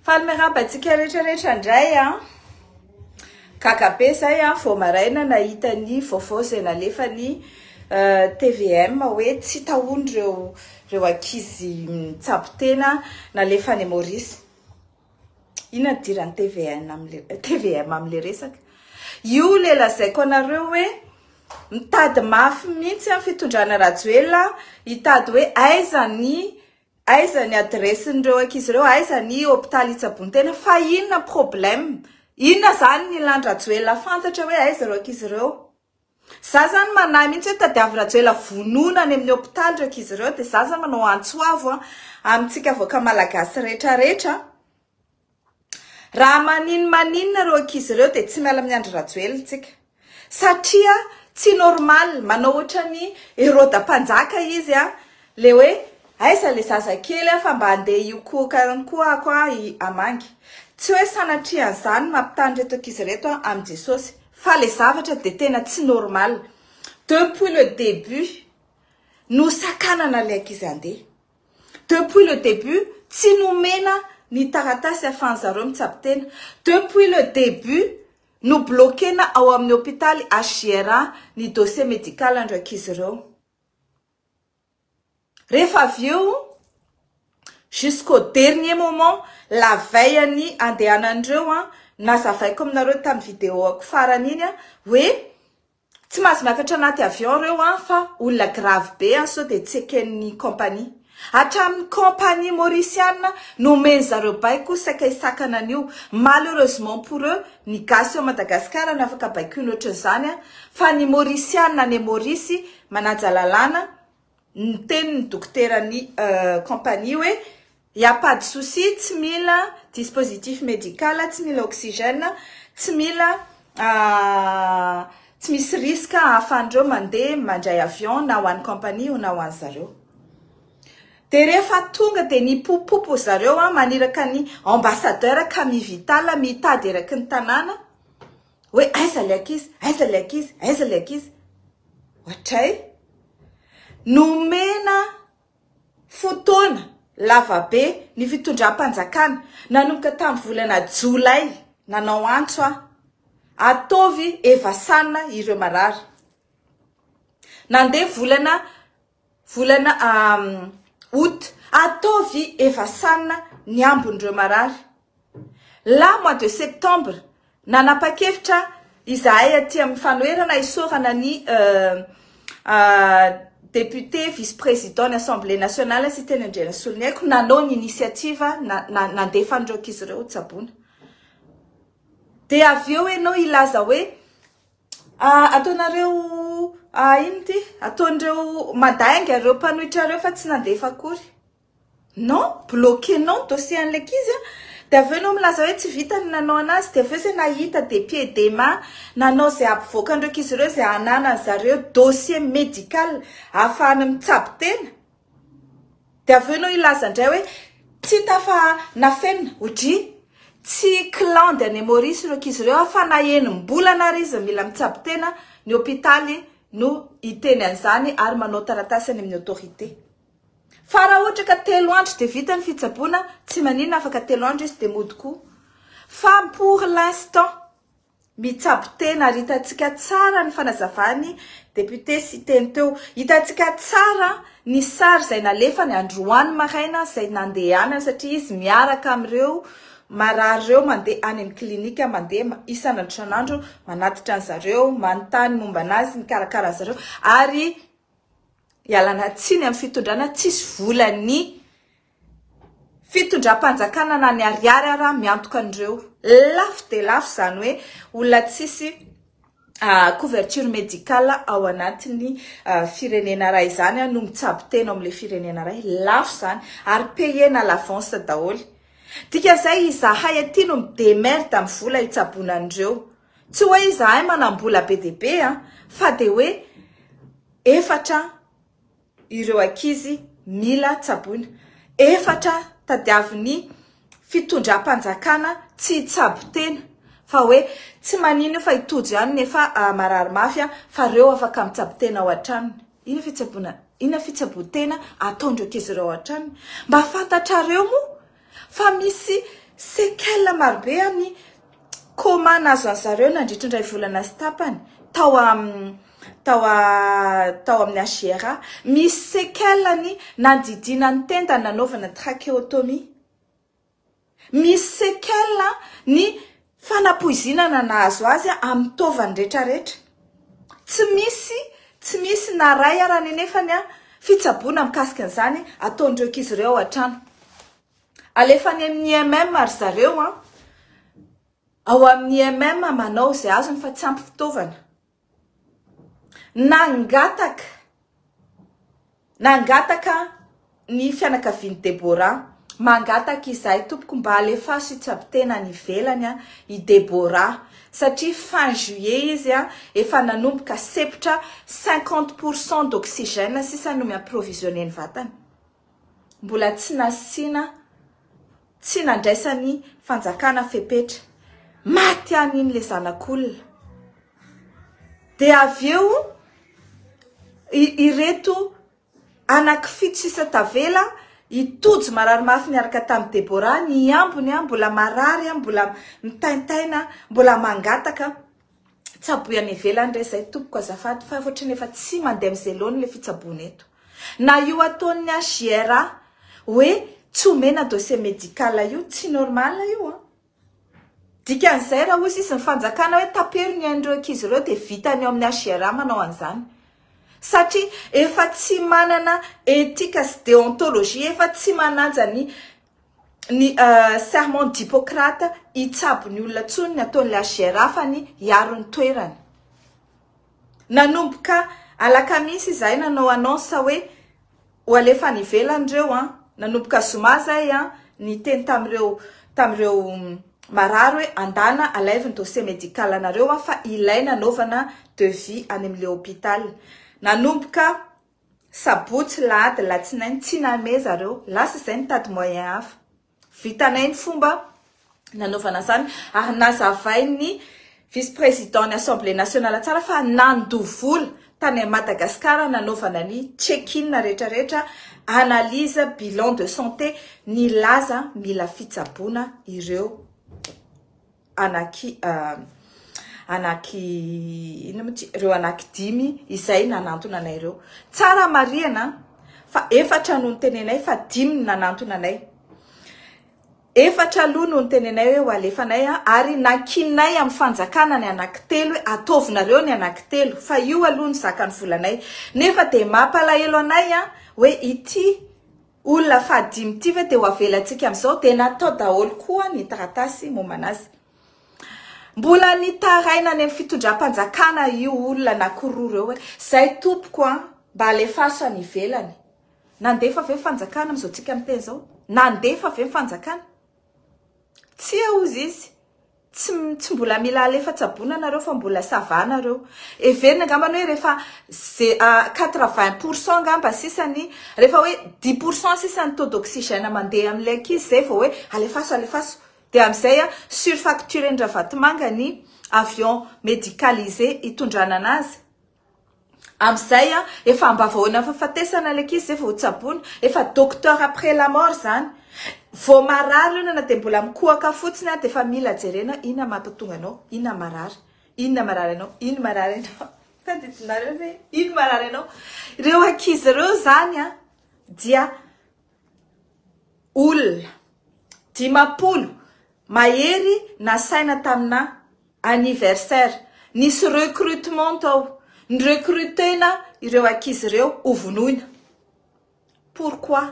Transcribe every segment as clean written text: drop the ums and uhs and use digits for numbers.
Falmeramba-tsika rehetrarehetra indray a. Kakabe zay a vao maraina nahita ny vaovao izay nalefany TVM hoe tsy tahony reo ankizy mitsabo tena nalefany Maurice. Ina dirany TVM amle resaka. Io le lazaiko anareo hoe mitady mafy mihitsy amin'ny fitondrana Rajoelina, hitady hoe aiza ny adresin'ireo ankizy ireo, aiza ny hôpitaly itsabony tena, fa inona problème? Inona zany ny landry Rajoelina fantatra hoe aiza ireo ankizy ireo? Za zany manahy mihitsy hoe tadiavy Rajoelina vonona any amin'ny hôpitaly ireo ankizy ireo, dia za zany manao antsoavo amintsika avoaka malagasy rehetrarehetra. Raha maninona ireo ankizy ireo dia tsy miala amin'ny andry Rajoelina tsika. Satria tsy normal, manao ohatrany Herodam-panjaka izy le hoe aiza le zazakely fa mba andeha iokoka koa ako amangy. Tsy hoe sanatrian'izany mampitany reto ankizy reto amin'ny Jesosy, fa le zavatra dia tena tsy normal. Depuis le début, nosakanana le ankizy andeha. Depuis le début, tsy nomena ny taratasy ahafahan'zareo mitsabo tena. Depuis le début, no bloquena ao amin'ny hôpitaly HGR ny dossier médical andro ankizy ireo. Rehefa avy eo, jusqu'au dernier moment, la veille ny andehanandreo nazavaiko aminareo tamin'ny vidéo farany iny hoe tsy mahazo miakatra anaty avion reo fa olona grave be sao dia tsy eken'ny compagnie. Hatramin'ny compagnie mauricienne nomeny zareo baiko saika isakana an'io. Malheureusement pour eux, ny gasy ao Madagasikara n'afaka baiko ny ohatran'izany fa ny mauricienne ny Maurice manaja lalàna ny tenin'ny dokteran'ny compagnie hoe y a pas de souci, tsy mila dispositif médical, tsy mila oxygène, tsy mila tsy misy risque ahafandreo mandeha mandray avion na ho an'ny compagnie na ho an'ny zareo. Dia rehefa tonga dia ny popopo zareo maniraka ny ambassadeur Camille Vital mitady eraky ny tanàna hoe aiza le ankizy, aiza le ankizy, aiza le ankizy. Ohatray nomena fotoana lavabe ny fitondram-panjakana nanomboka tamin'ny volana Jolay nanao antso ataovy evasanna ireo marary. Nandeha volana août ataovy evasanna ny ambon'ireo marary. La mois de septembre nanapa-kevitra izahay aty amin'ny fanoherana isorana ny député vice-président l'Assemblée nationale sy teny Andriana Soloniaiko nanao ny initiative nandefandreo ankizy ireo tsabona. Dia avy eo ianao ilaza hoe ataonareo ino ty ataon'ireo madainga ireo mpanohitra reo fa tsy nandefa akory. Non, bloquenao dossier an'ilay ankizy dia avy eo ianao milaza hoe tsy vita ny nanao anazy, dia avy eo izay nahita des pieds des mains nanao izay ampivoakandreo ankizy ireo izay ananany zareo dossier médical ahafahana mitsabo tena. Dia avy eo ianao ilaza indray hoe tsy tafa nafenina hodry tsy clan any Maurice ireo ankizy ireo fa na enim-bolana ary izy mila mitsabo tena ny hôpitaly no hiteny an'izany ary manao taratasy any amin'ny autorité. Fa raha ohatra ka 3 andro dia vita ny fitsaboana, tsy maninona afaka 3 andro izy dia mody koa. Fa pour l'instant, mitsabo tena ary hitantsika tsara ny fanazavany député sy teny teo. Hitantsika tsara ny sary izay nalefany androany maraina izay nandehanany satria izy miaraka amin'ireo marary ireo mandeha any amin'ny klinika, mandeha isan'andro manatitra an'zareo, manontany momba anazy, mikarakara zareo ary ialana tsiny amin'ny fitondrana tsisy volany fitondram-panjakana na ny ariary ara miantoka an'ireo. Lafo dia lafo zany hoe olona tsisy couverture médicale ao anatin'ny firenena iray izany no mitsabo tena amin'ilay firenena iray. Lafo zany ary payena l'avance daholo. Dikan'izay izahay aty no midemerte amin'ny vola hitsaboana an'ireo. Tsy hoe izahay manambola be dia be fa dia hoe efatra ireo ankizy mila tsaboina. Efatra tadiavin'ny fitondram-panjakana tsy tsabo tena fa hoe tsy maninona fa hitojo ihany nefa marary mafy fa ireo afaka mitsabo tena ao an-tranony. Ina fitsaboan-tena ataondreo ankizy ireo ao an-tranony mba fantatrareo moa fa misy séquelles marobe any comment nazo an'zareo nandritra indray volana sy tapany tao amin'ny HGRA misy séquelles nandidina ny tenda nanaovana trachéotomie misy séquelles ny fanapoizinana nahazo azy amin'ny taovany rehetrarehetra tsy misy na ray ara nenefany fitsaboana mikasika an'izany ataondreo ankizy ireo ao an-trano alefany amin'ny MM ary zareo ao amin'ny MM manao izay azony fa tsy ampy fitaovana nangataka ny fianakavian'i Debora mangataka izahay tompoko mba alefaso itsabotena ny ivelany i Debora satria fin juillet izy efa nanomboka septra 50% d'oxygène sisa no miapprovisionner ny vatany mbola tsy nasina tsy nandraisany fanjakana fepetra maty an'iny le zanak'olona de aveo ireto anaky sisa tavela itojo marary mafy niaraka tamin'ny Debora ny ambony mbola marary mbola mitaintaina mbola mangataka tsaboany ivelany re zay tompoko azafady fa ohatrany efa tsy mandeha mizelony le fitsaboana eto na io ataon'ny HGRA hoe tsy omena dossier médical io tsy normal io dikan'izay raha hoy sisy ny fanjakana hoe taperiny andreo ankizy ireo de vitany ao amin'ny HGRA manao an'izany satria efa tsy manana éthique sy déontologie efa tsy mananja ny serment d'Hippocrate itsabo ny olona tsony ny ataon'le HGRA fa ny hiaro ny toerany nanomboka alakamisy izahay nanao annonce hoe ho alefa ny ivelandreo nanomboka zoma zay ny teny tamireo marary hoe andana alaivy ny dossier médical anareo fa ilay nanaovana devis any amin'le hôpital nanomboka sabotsy lahady latsinainy tsy name zareo lasa izay nitady moyen hafa vitanay ny fomba nanaovana zany ary nazavay ny vice-président ny assemblée nationale tsara fa nandovola tany Madagascar nanaovana ny check-in rehetrarehetra analyse bilan de santé ny laza mila fitsaboana ireo ireo anaky dimy izay nanantona anay ireo tsara mariana fa efatra no nitenenay fa dimy nanantona anay efatra aloha no nitenenay hoe ho alefanay ary nakinay amin'ny fanjakana ny anaky telo hoe ataovinareo ny anaky telo fa io aloha ny zakany volanay nefa de mampalahelo anay hoe ity olona fadimy ity ve de ho avelantsika amin'izao de natao daholo koa ny taratasy momanazy mbola nitaraina any amin'ny fitondram-panjakana io olona nakoroa reo hoe zay tompoko mba alefaso any ivelany nandefa ve fanjakana amin'izao tsika miteny zao nandefa ve fanjakana tsy ozy izy tsy mbola mila alefa tsaboana nareo fa mbola savana reo everina ngambany hoe rehefa 80% ngamba sisany rehefa hoe 10% sisany taux d'oxygène mandeha amin'ilay ankizy zay vao hoe alefaso de am'izay surfacture ndra vatomanga ny avion médicalisé itondrana anazy am'izay efa ambavahoana fahafatesana le ankizy zay vao tsaboana efa docteur après la mort zany vao marary io na de mbola mikohaka fotsiny de fa mila jerena ina mampatonga anao ina marary anao taditinareo ve ino marary anao ireo ankizy ireo zany dia olona dimapolo mahery nasaina tamina anniversaire nisy recrutement tao ny recrutena ireo ankizy ireo ovonoina pourquoi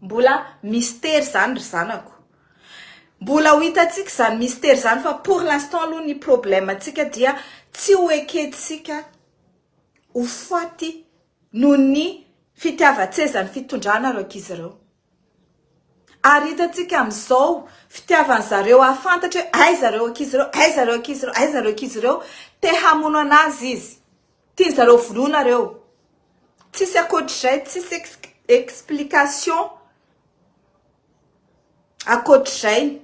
mbola mystère zany ry zanako mbola ho hitatsika zany mystère zany fa pour l'instant aloha ny problème atsika dia tsy ho eketsika ho faty noho ny fitiavan-tsezany fitondrana reo ankizy ireo ary hitatsika amin'izao fitiavan zareo afantatra hoe zareo ankizy ireo te hamono anazy izy tiany zareo vonona reo tsisy akoatr'izay tsisy explication akoatr'izay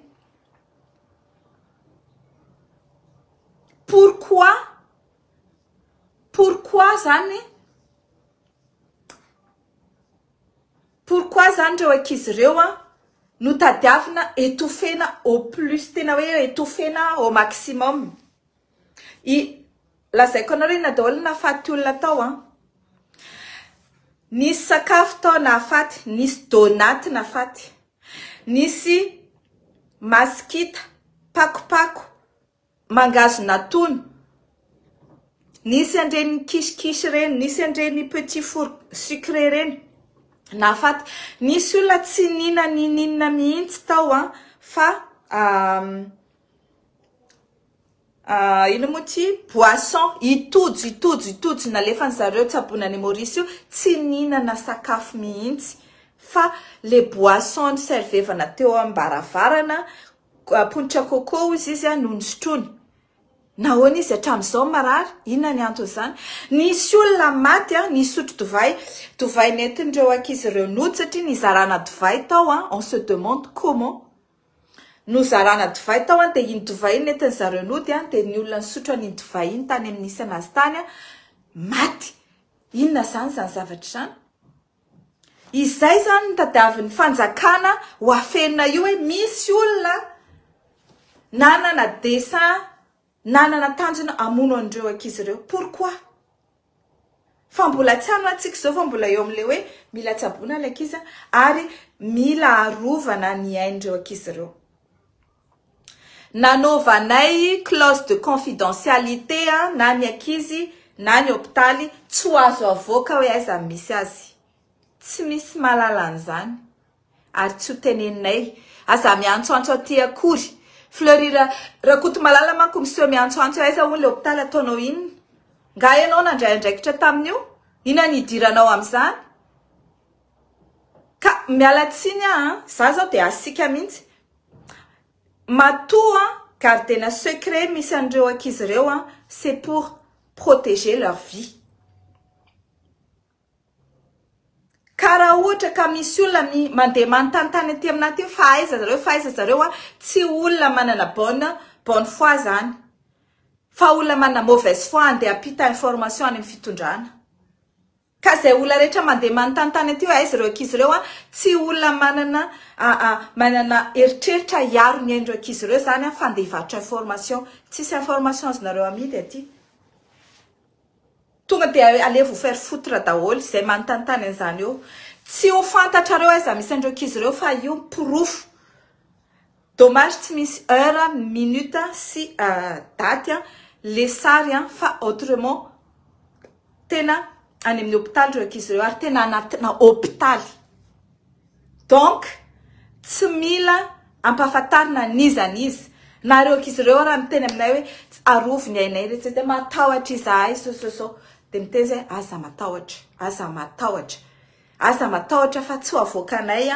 pourquoi zany reo ankizy ireo no tadiavina étouffena au plus, tena hoe étouffena au maximum. Lazaiko anareo na daholo nafaty olona tao an. Nisy sakafo tao nafaty, nisy donaty nafaty, nisy maskita, pakopako, mangazo natono, nisy andreny kisikisy reny, nisy andreny petit four sucré reny nafaty. Nisy olona tsy ninina mihitsy tao an, fa ino moa ty boisson itojo nalefany zareo tsabonany Maurice io, tsy ninana sakafo mihitsy fa le boisson servevana teo ambaravarana, ponitra coco izy no nosotrony. Nahoana izy hatramin'izao marary? Inona ny antony izany? Nisy olona maty nisotro divay nentin'ireo ankizy ireo nody satria nizarana divay tao an. On se demande comment nozarana divay tao an, dia iny divay iny nentin'ny zareo nody an, dia ny olona nisotro an'iny divay iny tany amin'ny nisy anazy tany maty. Inona zany zavatra zany? Izay zany ny tadiavin'ny fanjakana ho afenina io hoe misy olona nanana dessin, nanana tanjona amono an'ireo ankizy ireo. Pourquoi? Fa mbola tsy antsika zao, fa mbola eo amin'ilay hoe mila tsaboana ilay ankizy ary mila arovana ny ain'ireo ankizy ireo. Nanovanay clause de confidentialité na ny ankizy na ny hôpitaly tsy ho azo avoaka hoe aiza misy azy. Tsy misy malala an'izany ary tsy ho teneninay aza miantsoantso aty akory. Fleury rakoto malala manko miseho miantsoantso aiza hono le hôpitaly ataonao inona? Nga ianao nandray andraikitra tamin'io? Ina ny idiranao amin'izany? Ka miala tsiny za zao dia asika mihitsy. Matoa car tena secret misy an'ireo ankizy ireo c'est pour protéger leur vie. Karaha ohatra ka misy olona mandeha manontany aty aminaty fa aiza zareo tsy olona manana bonne foi zany, fa olona manana mauvaise foi andeha apita information any amin'ny fitondrana. Ka zay olona rehetra mandeha manontany aty hoe aiza ireo ankizy ireo tsy olona manana eritreritra hiaro ny ain'ireo ankizy ireo zany fa andeha hivarotra information. Tsisy information azonareo amidy aty. Tonga dia allez vous faire foutre daholo izay manontany an'izany eo. Tsy ho fantatrareo aiza misy an'ireo ankizy ireo fa io proof. Dommage tsy misy heure, minute sy date le sary fa autrement tena any amin'ny hôpitaly ireo ankizy ireo ary tena anatina hôpitaly. Donc tsy mila ampahafantarina nizanizy. Nareo ankizy ireo raha miteny aminay hoe arovo ny ainay rehetra dia matahotra izahay so. Dia miteny zay aza matahotra fa tsy ho avoakanay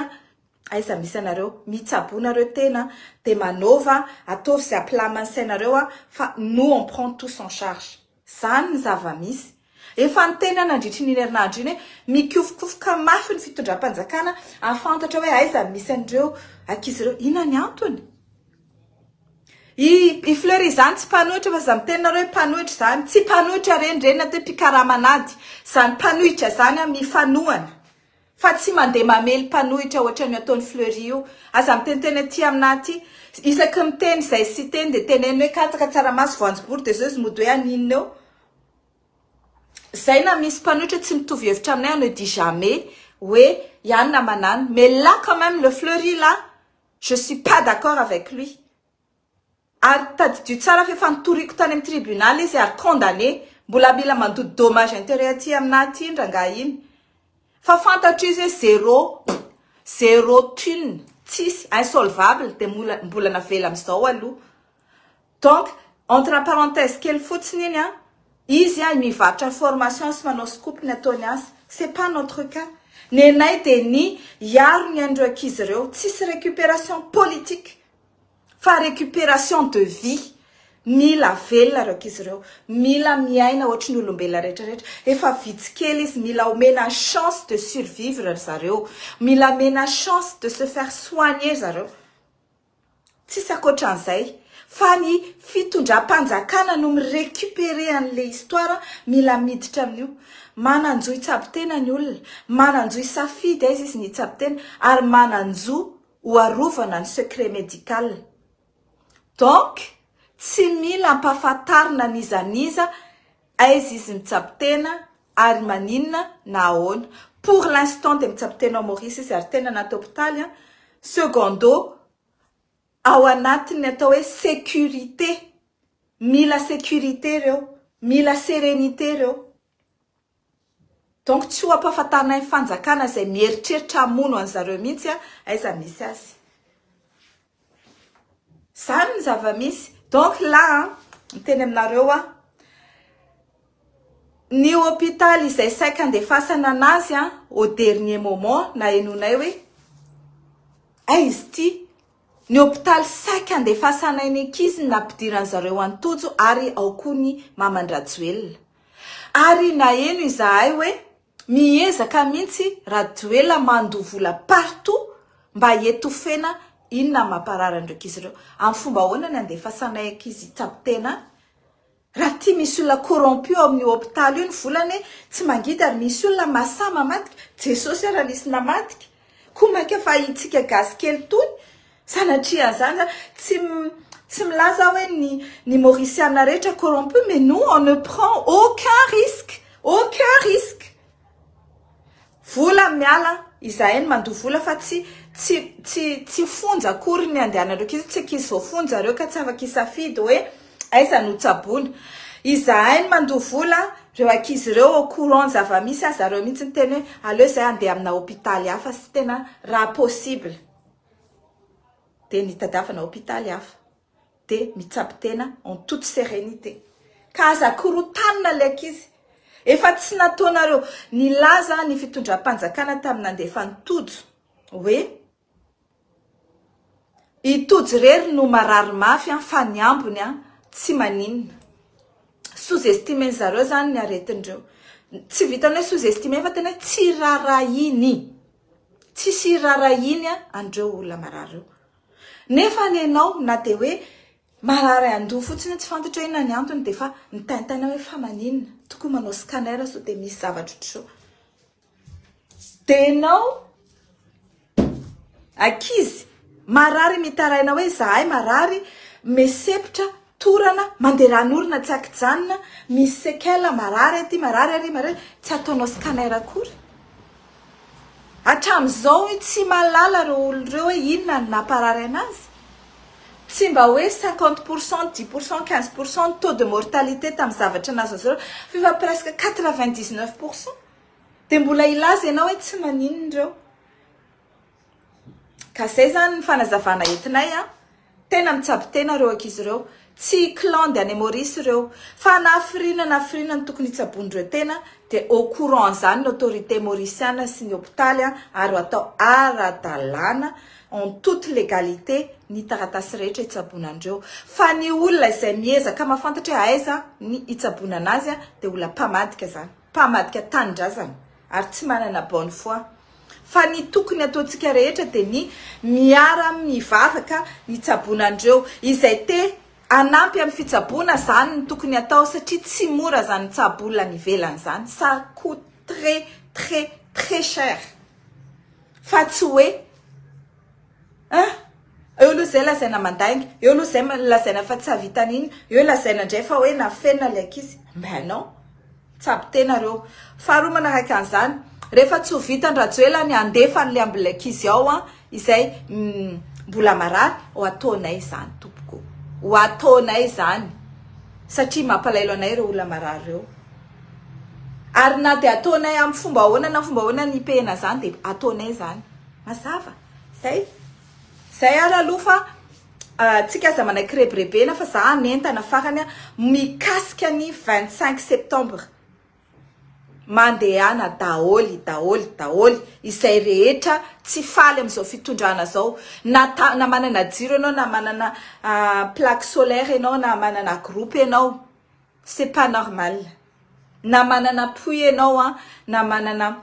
aiza misy anareo. Mitsaboanareo tena dia manova ataovy izay ampilamasainareo fa nous on prend tous en charge. Zany ny zava-misy. Efa niteny nandritry ny herinandro iny hoe mikofokofoka mafy ny fitondram-panjakana afantatra hoe aiza misy an'ireo ankizy ireo. Inona ny antony? I Fleury zany tsy mpanohitra fa za mitenareo hoe mpanohitra zany. Tsy mpanohitra reny natao mpikaramanady. Zany mpanohitra zany mifanohana. Fa tsy mandeha mamely mpanohitra ohatra ny ataon'ny Fleury io. Aza miteniteny aty aminaty. Isaky miteny izay sy teny dia teneny hoe katsaka tsaramaso voanjobory dia zao izy mody hoe aninona eo. Zay na misy mpanohitra tsy mitovy hevitra aminay on ne dit jamais ouais Yann Manan, mais là quand même le Fleury là je suis pas d'accord avec lui. Ary tadidio tsara fa nitoriko tany amin'ny tribunal izy ary condamné mbola mila mandody dommage intérêt aty aminaty iny rangahy iny. Fa fantatra izy hoe zéro thune, tsisy insolvable dia mbola navela amin'izao aloha. Donc entre parenthèses kely fotsiny iny izy mivarotra information sy manao scoop ny ataony azy. C'est pas notre cas. Nenay dia ny hiaro ny andreo ankizy ireo, tsisy récupération politique fa récupération de vie. Mila velona ireo ankizy ireo, mila miaina ohatry ny olombelona rehetrarehetra. Efa vitsy kely izy, mila omena chance de survivre zareo, mila mena chance de se faire soigner zareo. Tsisy ankoatran'izay. Fa ny fitondram-panjakana no mirécupérer an'le histoire mila miditra amin'io. Mananjo hitsabo tena ny olona, mananjo hisafidy izy ny hitsabo tena ary mananjo ho arovana ny secret médical. Donc tsy mila ampahafantarina nizaniza aiza izy mitsapo tena ary maninona na ahoana. Pour l'instant de mitsapo tena Maurice izy ary tena anaty hôpitaly. Secondo ao anatiny atao hoe sécurité. Mila sécurité reo, mila sérénité reo. Donc tsy ho ampahafantarina ny fanjakana izay mieritreritra hamono an'zareo mihitsy aiza misy azy. Zany ny zava-misy. Donc là, miteny aminareo ny hôpital izay saika andefasana anazy au dernier moment na henonay hoe aizy ty ny hôpital saika andefasana iny ankizy nampidiran'zareo antojo ary ao koa ny mamandrajoelona. Ary na eno izahay hoe miezaka mihitsy Rajoelina mandovola partout mba hietofena inona mamparara andreo ankizy ireo. Amin'ny fomba ahoana ny andefasanay ankizy tsapo tena? Raha ty misy olona corrompu ao amin'ny hôpital io ny volany tsy mangidy ary misy olona masama matika. Jesosy raha nisy namatika. Komaka fa itsika gasy kely tony. Sanatria zany tsy milaza hoe ny Mauriciana rehetra corrompu, mais nous on ne prend aucun risque. Aucun risque. Vola miala izahay ny mandoa vola fa tsy fonja akory ny andehanareo ankizy, tsy ankizy voafonja reo ka tsy afaka isafidy hoe aiza no tsabona. Izahay ny mandoa vola, reo ankizy reo au courant zava-misy zareo mihitsy ny teny hoe aleo izay andeha amina hôpitaly hafa sy tena raha possible. De nitadiavana hôpitaly hafa. De mitsapo tena en toute sérénité. Ka aza korotanina le ankizy. Efa tsy nataonareo nilaza ny fitondram-panjakana tamin'ny nandefa nitojo hoe itojo rery no marary mafy fa ny ambony tsy maninona. Sous-estimé zareo zany ny aretindreo. Tsy vitany hoe sous-estimé fa tena tsy rarahiny. Tsy sirarahiny andreo olona marary. Nefa nenao na de hoe marary andoha fotsiny tsy fantatra inona ny antony de fa nitaintana hoe fa maninona. Tokony manao scanner so de misy zavatra tso. Denao akizy marary mitaraina hoe zahay marary mesepitra torana manderan'orina tsy akijanona misy sekela marary aty marary ary tsy ataonao scanner akory. Hatram'izao tsy malala reo olo reo hoe inona ny namparary anazy. Tsy mba hoe 50%, 10%, 15% taux de mortalité tamin'ny zavatra nazy zao, fa presque 99%. De mbola ilaza ianao hoe tsy maninona reo. Ka zay zany ny fanazavana entinay tena mitsapo tena reo ankizy reo. Tsy clan de any Maurice reo. Fa nafirina ny tokony hitsabondreo tena de au courant zany l'autorité mauriciana sy ny hôpitaly ary atao ara-dalàna en toute légalité ny taratasy rehetra hitsabonandreo. Fa ny olona izay miezaka mahafantatra aiza ny hitsabona anazy de olona mpamadika zany. Mpamadika tanindrazana ary tsy manana bonne foi. Fa ny tokony ataontsika rehetra de ny miara mivavaka ny tsabonandreo izay te anampy amin'ny fitsabona zany ny tokony atao satria tsy mora zany tsabola ny velany zany. Ça coûte très très très cher. Fa tsy hoe eo aloha zay lazaina mandainga, eo aloha zay lazaina fa tsy havitan'iny, eo lazaina indray fa hoe nafenina le ankizy. Mais non, tsabo tena reo. Faharoa manaraka an'izany, rehefa tsy ho vitany Rajoelina ny andefa le amby le ankizy ao izay mbola marary, ho ataonay zany tompoko. Ho ataonay zany. Satria mampalailo anay reo olona marary reo. Ary na de ataonay amin'ny fomba ahoana na fomba ahoana ny pehina zany de ataonay zany. Mazava. Zay ara aloha fa tsika aza manaiky rebrebena fa za nentana farany mikasika ny 25 septembre. Mandehana daholy izay rehetra tsy faly amin'izao fitondrana zao. Na manana jiro ianao na manana plaque solaire ianao na manana groupe ianao. C'est pas normal. Na manana puits ianao na manana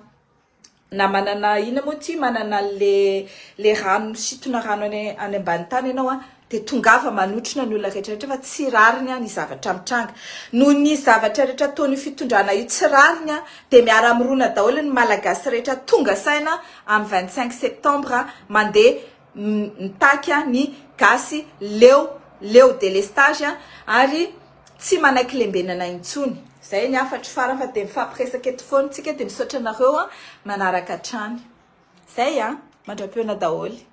ina moa ty manana le rano situna rano any ambany tany ianao de tongava manotrina ny olona rehetrarehetra fa tsy rariny ny zavatra mitranga. Noho ny zavatra rehetra ataony fitondrana io tsy rariny de miara amirona daholo ny malagasy rehetra tonga saina amin'ny 25 septembre mandeha mitaky ny gasy leo délestage ary tsy manaky lembenana intsony. Zay ny afatry farany fa de mifampiresaka eto foana tsika de misaotra anareo manaraka hatrany. Zay mandrapiona daholo.